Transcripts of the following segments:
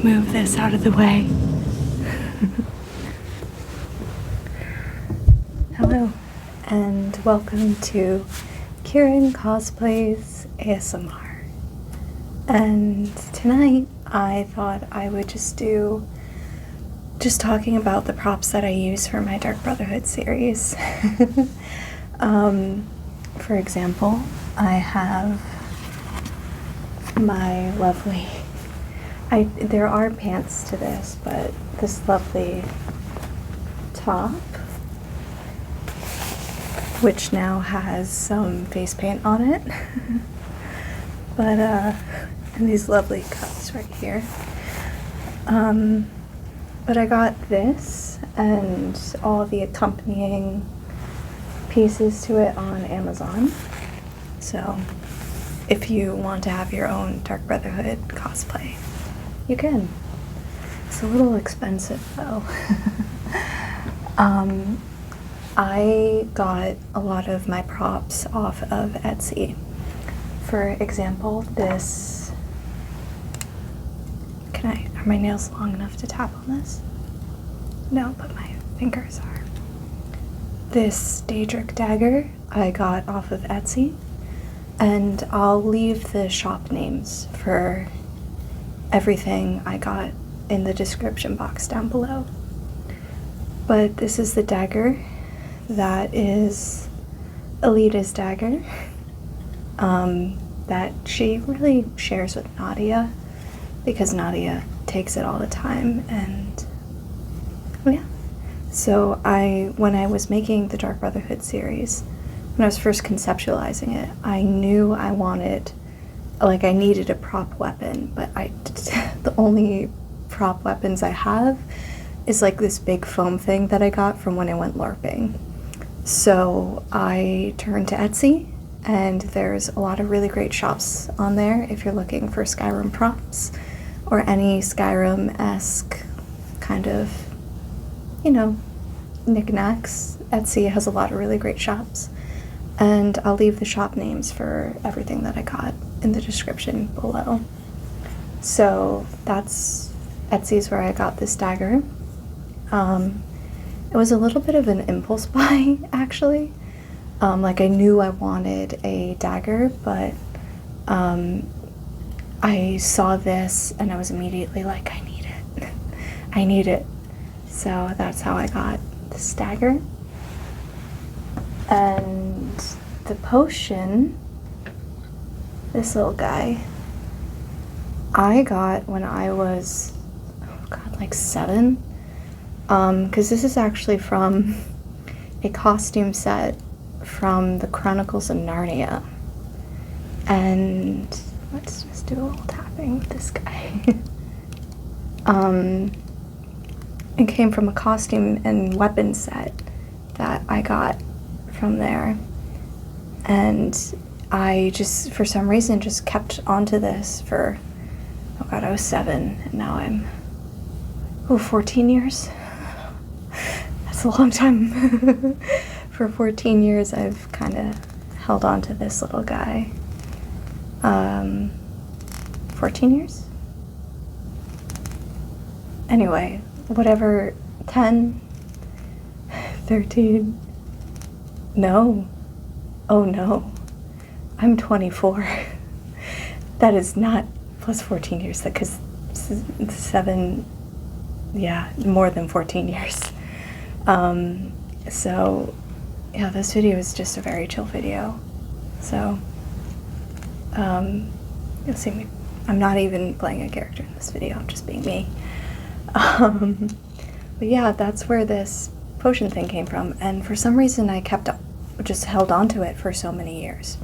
move this out of the way. Hello, and welcome to Kieran Cosplays ASMR. And tonight I thought I would just talking about the props that I use for my Dark Brotherhood series. For example, I have my lovely, there are pants to this, but this lovely top, which now has some face paint on it. But, and these lovely cuts right here. But I got this and all the accompanying pieces to it on Amazon. So if you want to have your own Dark Brotherhood cosplay, you can. It's a little expensive though. I got a lot of my props off of Etsy. For example, this, are my nails long enough to tap on this? No, but my fingers are. This Daedric dagger I got off of Etsy, and I'll leave the shop names for everything I got in the description box down below. But this is the dagger that is Alita's dagger that she really shares with Nadia, because Nadia takes it all the time. And yeah, so when I was making the Dark Brotherhood series, when I was first conceptualizing it, I knew I needed a prop weapon, but the only prop weapons I have is like this big foam thing that I got from when I went LARPing. So I turned to Etsy, and there's a lot of really great shops on there if you're looking for Skyrim props or any Skyrim-esque kind of, knickknacks. Etsy has a lot of really great shops, and I'll leave the shop names for everything that I got in the description below. So that's Etsy's where I got this dagger. It was a little bit of an impulse buy, actually. I knew I wanted a dagger, but I saw this and I was immediately like, I need it. I need it. So that's how I got this dagger. And the potion, this little guy, I got when I was, like 7. Because this is actually from a costume set from the Chronicles of Narnia. And let's just do a little tapping with this guy. It came from a costume and weapon set that I got from there. And I just, for some reason, just kept onto this for, I was 7, and now I'm, 14 years? That's a long time. For 14 years, I've kind of held on to this little guy. 14 years? Anyway, whatever, 10, 13, no. Oh no, I'm 24. That is not plus 14 years, because 7, yeah, more than 14 years. So yeah, this video is just a very chill video. So you'll see me, I'm not even playing a character in this video, I'm just being me. But yeah, that's where this potion thing came from, and for some reason I just held on to it for so many years,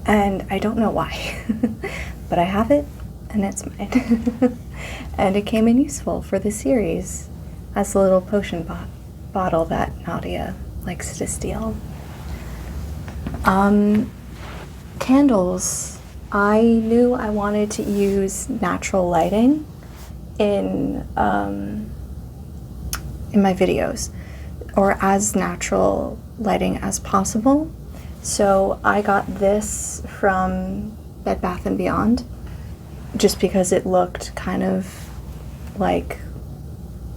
and I don't know why. But I have it, and it's mine. And it came in useful for the series as a little potion bottle that Nadia likes to steal. Candles. I knew I wanted to use natural lighting in my videos, or as natural lighting as possible. So I got this from Bed Bath & Beyond just because it looked kind of like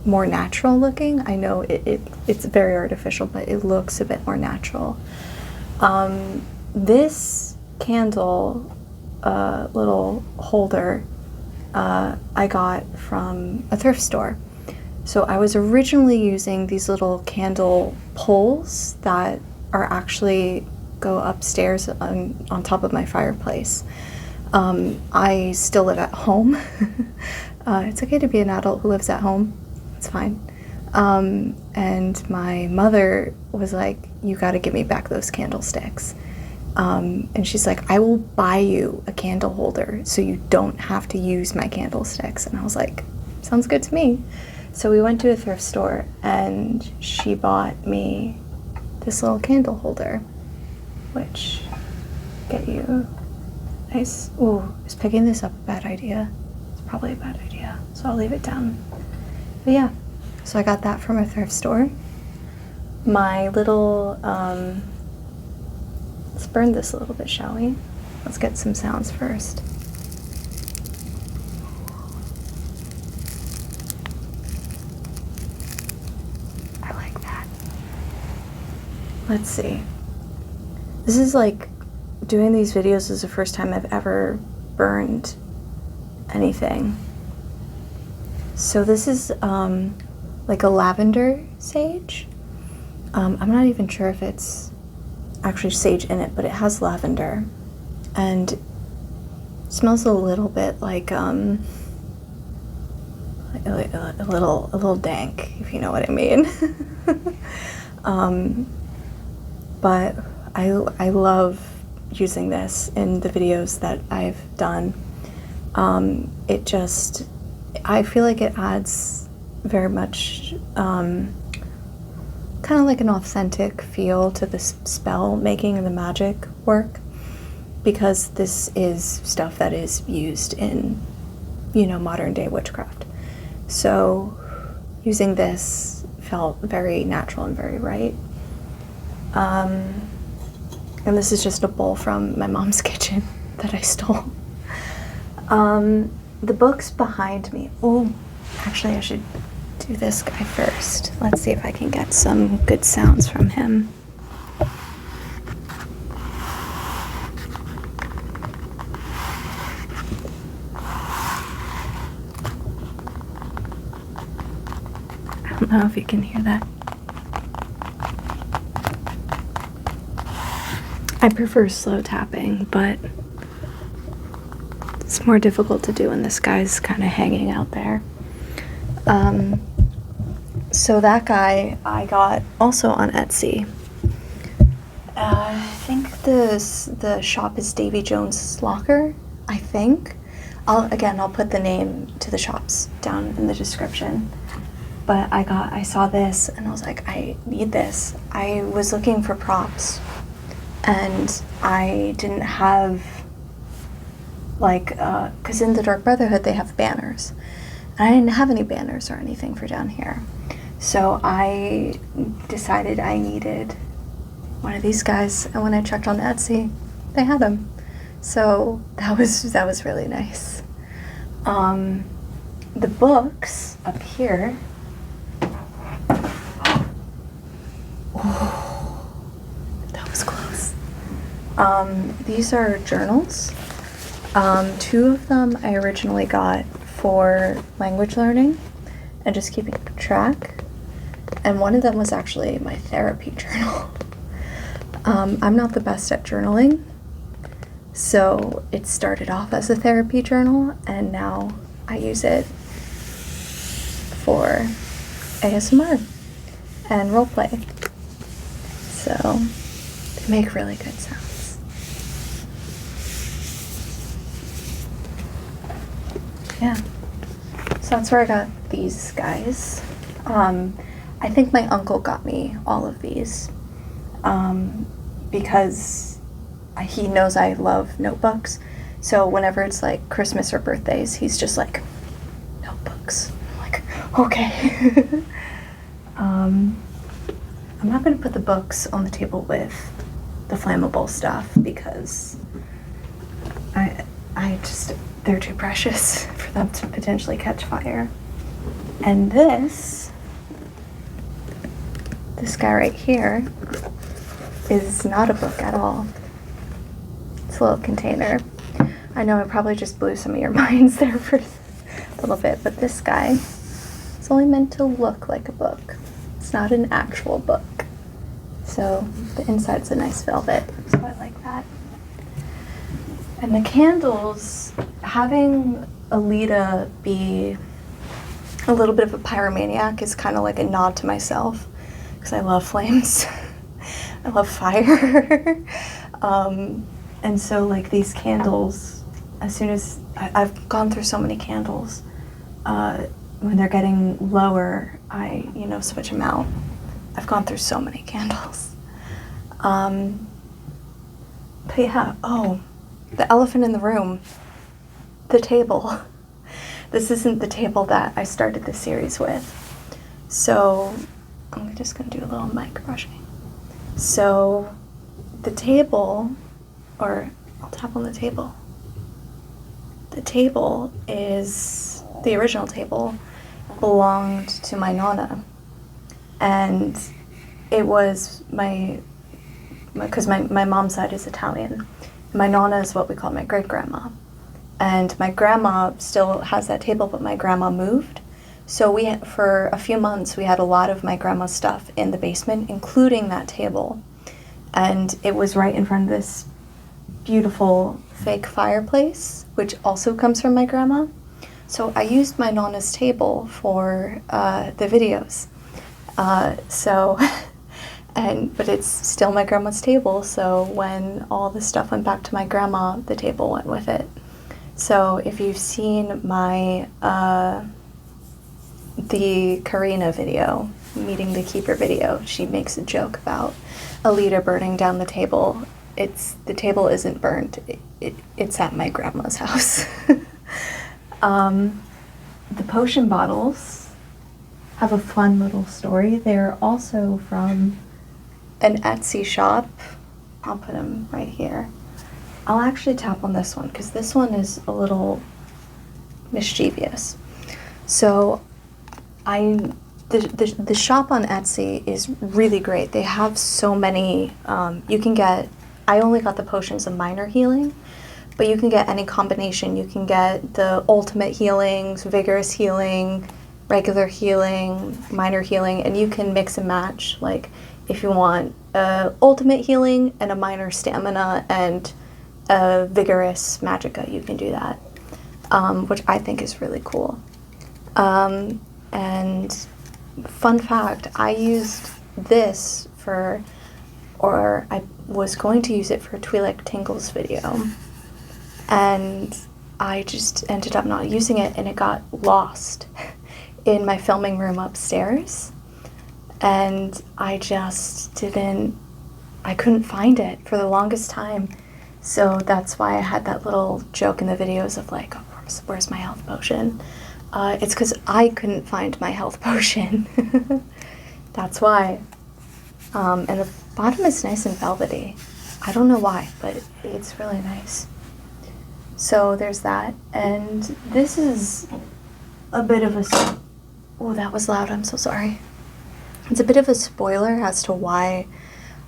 more natural looking. I know it's very artificial, but it looks a bit more natural. This candle little holder I got from a thrift store. So I was originally using these little candle poles that are actually go upstairs on top of my fireplace. I still live at home. It's okay to be an adult who lives at home. It's fine. And my mother was like, you got to give me back those candlesticks. And she's like, I will buy you a candle holder so you don't have to use my candlesticks. And I was like, sounds good to me. So we went to a thrift store and she bought me this little candle holder, which get you nice. Ooh, is picking this up a bad idea? It's probably a bad idea, so I'll leave it down. But yeah, so I got that from a thrift store. My little, let's burn this a little bit, shall we? Let's get some sounds first. I like that. Let's see. This is like, doing these videos is the first time I've ever burned anything. So this is like a lavender sage. I'm not even sure if it's actually sage in it, but it has lavender, and it smells a little bit like a little dank, if you know what I mean. But I love using this in the videos that I've done. It just, I feel like it adds very much kind of like an authentic feel to the spell making and the magic work, because this is stuff that is used in, you know, modern day witchcraft. So using this felt very natural and very right. And this is just a bowl from my mom's kitchen that I stole. The books behind me. Oh, actually I should do this guy first. Let's see if I can get some good sounds from him. I don't know if you can hear that. I prefer slow tapping, but it's more difficult to do when this guy's kind of hanging out there. So that guy I got also on Etsy. I think the shop is Davy Jones Locker, I think. I'll put the name to the shops down in the description. But I saw this and I was like, I need this. I was looking for props and I didn't have, like, because in the Dark Brotherhood they have banners. And I didn't have any banners or anything for down here. So I decided I needed one of these guys, and when I checked on Etsy, they had them. So that was really nice. The books up here. Oh, that was close. These are journals. 2 of them I originally got for language learning and just keeping track. And one of them was actually my therapy journal. I'm not the best at journaling, so it started off as a therapy journal, and now I use it for ASMR and roleplay. So they make really good sounds. Yeah. So that's where I got these guys. I think my uncle got me all of these because he knows I love notebooks. So whenever it's like Christmas or birthdays, he's just like, notebooks. I'm like, okay. I'm not going to put the books on the table with the flammable stuff because they're too precious for them to potentially catch fire. And this guy right here is not a book at all. It's a little container. I know I probably just blew some of your minds there for a little bit, but this guy is only meant to look like a book. It's not an actual book. So the inside's a nice velvet, so I like that. And the candles, having Alita be a little bit of a pyromaniac is kind of like a nod to myself, because I love flames. I love fire. And so like these candles, as soon as I've gone through so many candles, when they're getting lower, I, switch them out. I've gone through so many candles. But yeah, the elephant in the room, the table. This isn't the table that I started the series with. So I'm just gonna do a little mic brushing. So the table, or I'll tap on the table. The table is, the original table belonged to my Nonna. And it was because my mom's side is Italian. My Nonna is what we call my great-grandma. And my grandma still has that table, but my grandma moved. So for a few months, we had a lot of my grandma's stuff in the basement, including that table. And it was right in front of this beautiful fake fireplace, which also comes from my grandma. So I used my Nonna's table for the videos. But it's still my grandma's table, so when all the stuff went back to my grandma, the table went with it. So if you've seen my, the Karina video, Meeting the Keeper video, she makes a joke about Alita burning down the table. The table isn't burnt, it's at my grandma's house. The potion bottles have a fun little story. They're also from an Etsy shop. I'll put them right here. I'll actually tap on this one because this one is a little mischievous. So the shop on Etsy is really great. They have so many, I only got the potions of minor healing, but you can get any combination. You can get the ultimate healings, vigorous healing, regular healing, minor healing, and you can mix and match. Like if you want ultimate healing and a minor stamina and a vigorous magicka, you can do that, which I think is really cool. And fun fact, I used this I was going to use it for a Twi'lek Tingles video, and I just ended up not using it, and it got lost in my filming room upstairs, and I couldn't find it for the longest time. So that's why I had that little joke in the videos of like, oh, where's my health potion? It's because I couldn't find my health potion. That's why. And the bottom is nice and velvety. I don't know why, but it's really nice. So there's that. And this is a bit of a... Oh, that was loud. I'm so sorry. It's a bit of a spoiler as to why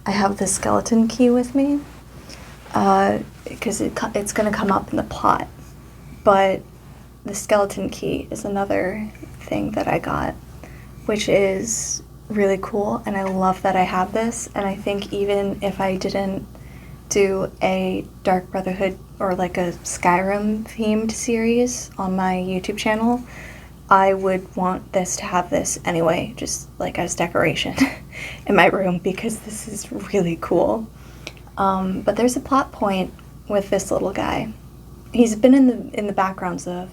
I have the skeleton key with me. Because it's going to come up in the plot. But the skeleton key is another thing that I got, which is really cool, and I love that I have this. And I think even if I didn't do a Dark Brotherhood or like a Skyrim themed series on my YouTube channel, I would want this to have this anyway, just like as decoration in my room, because this is really cool. But there's a plot point with this little guy. He's been in the backgrounds of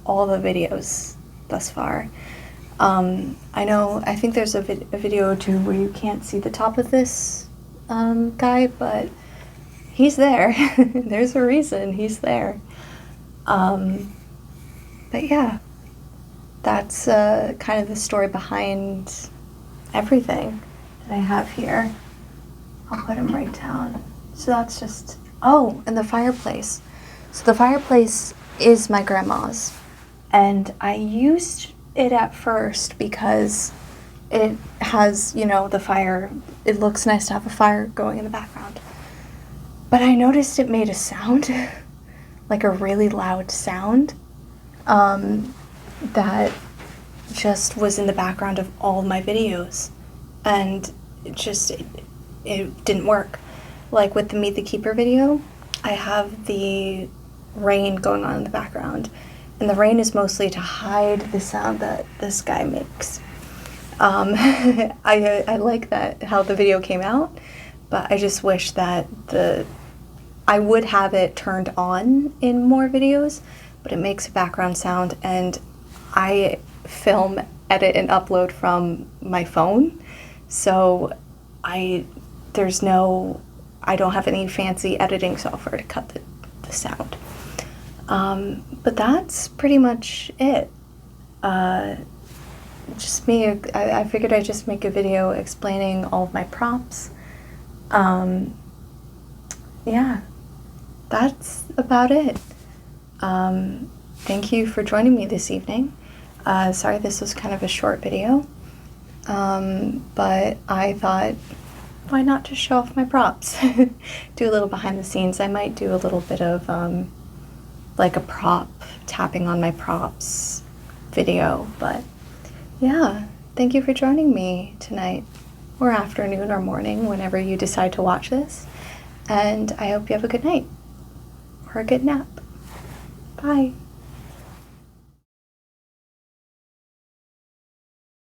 all the videos thus far. I think there's a video or two where you can't see the top of this guy, but he's there. There's a reason he's there. But yeah, that's kind of the story behind everything that I have here. I'll put him right down. So that's just... Oh, and the fireplace. So the fireplace is my grandma's. And I used it at first because it has, you know, the fire. It looks nice to have a fire going in the background. But I noticed it made a sound, like a really loud sound, that just was in the background of all my videos. And it didn't work. Like with the Meet the Keeper video, I have the rain going on in the background. And the rain is mostly to hide the sound that this guy makes. I like that, how the video came out, but I just wish that I would have it turned on in more videos, but it makes a background sound, and I film, edit, and upload from my phone, so I don't have any fancy editing software to cut the sound. But that's pretty much it. Just me, I figured I'd just make a video explaining all of my props. Yeah, that's about it. Thank you for joining me this evening. Sorry this was kind of a short video, but I thought, why not just show off my props? Do a little behind the scenes. I might do a little bit of like a prop, tapping on my props video, but yeah, thank you for joining me tonight, or afternoon, or morning, whenever you decide to watch this, and I hope you have a good night, or a good nap. Bye.